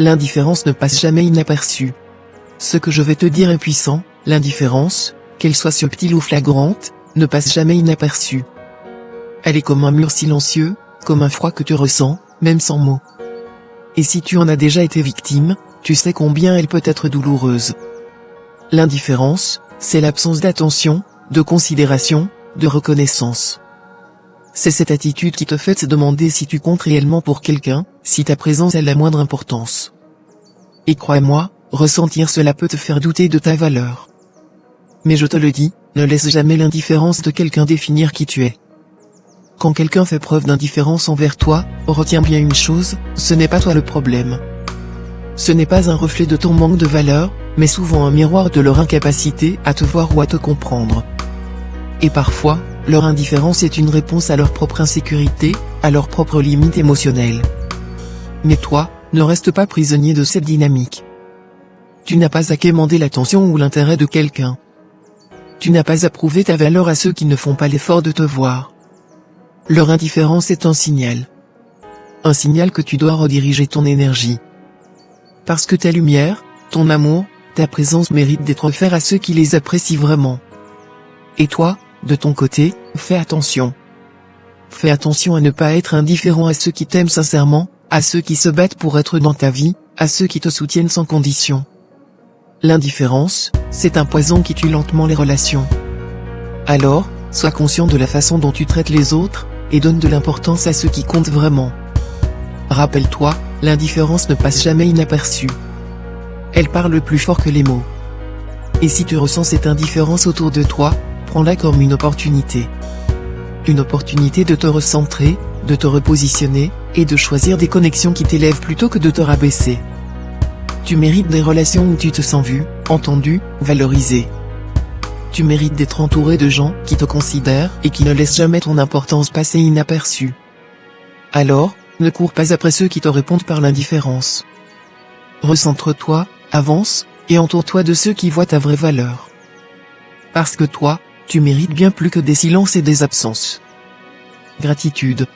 L'indifférence ne passe jamais inaperçue. Ce que je vais te dire est puissant, l'indifférence, qu'elle soit subtile ou flagrante, ne passe jamais inaperçue. Elle est comme un mur silencieux, comme un froid que tu ressens, même sans mots. Et si tu en as déjà été victime, tu sais combien elle peut être douloureuse. L'indifférence, c'est l'absence d'attention, de considération, de reconnaissance. C'est cette attitude qui te fait te demander si tu comptes réellement pour quelqu'un, si ta présence a la moindre importance. Et crois-moi, ressentir cela peut te faire douter de ta valeur. Mais je te le dis, ne laisse jamais l'indifférence de quelqu'un définir qui tu es. Quand quelqu'un fait preuve d'indifférence envers toi, retiens bien une chose, ce n'est pas toi le problème. Ce n'est pas un reflet de ton manque de valeur, mais souvent un miroir de leur incapacité à te voir ou à te comprendre. Et parfois, leur indifférence est une réponse à leur propre insécurité, à leurs propres limites émotionnelles. Mais toi, ne reste pas prisonnier de cette dynamique. Tu n'as pas à quémander l'attention ou l'intérêt de quelqu'un. Tu n'as pas à prouver ta valeur à ceux qui ne font pas l'effort de te voir. Leur indifférence est un signal. Un signal que tu dois rediriger ton énergie. Parce que ta lumière, ton amour, ta présence mérite d'être offerte à ceux qui les apprécient vraiment. Et toi, de ton côté, fais attention. Fais attention à ne pas être indifférent à ceux qui t'aiment sincèrement, à ceux qui se battent pour être dans ta vie, à ceux qui te soutiennent sans condition. L'indifférence, c'est un poison qui tue lentement les relations. Alors, sois conscient de la façon dont tu traites les autres, et donne de l'importance à ceux qui comptent vraiment. Rappelle-toi, l'indifférence ne passe jamais inaperçue. Elle parle plus fort que les mots. Et si tu ressens cette indifférence autour de toi, prends-la comme une opportunité. Une opportunité de te recentrer, de te repositionner, et de choisir des connexions qui t'élèvent plutôt que de te rabaisser. Tu mérites des relations où tu te sens vu, entendu, valorisé. Tu mérites d'être entouré de gens qui te considèrent et qui ne laissent jamais ton importance passer inaperçue. Alors, ne cours pas après ceux qui te répondent par l'indifférence. Recentre-toi, avance, et entoure-toi de ceux qui voient ta vraie valeur. Parce que toi, tu mérites bien plus que des silences et des absences. Gratitude.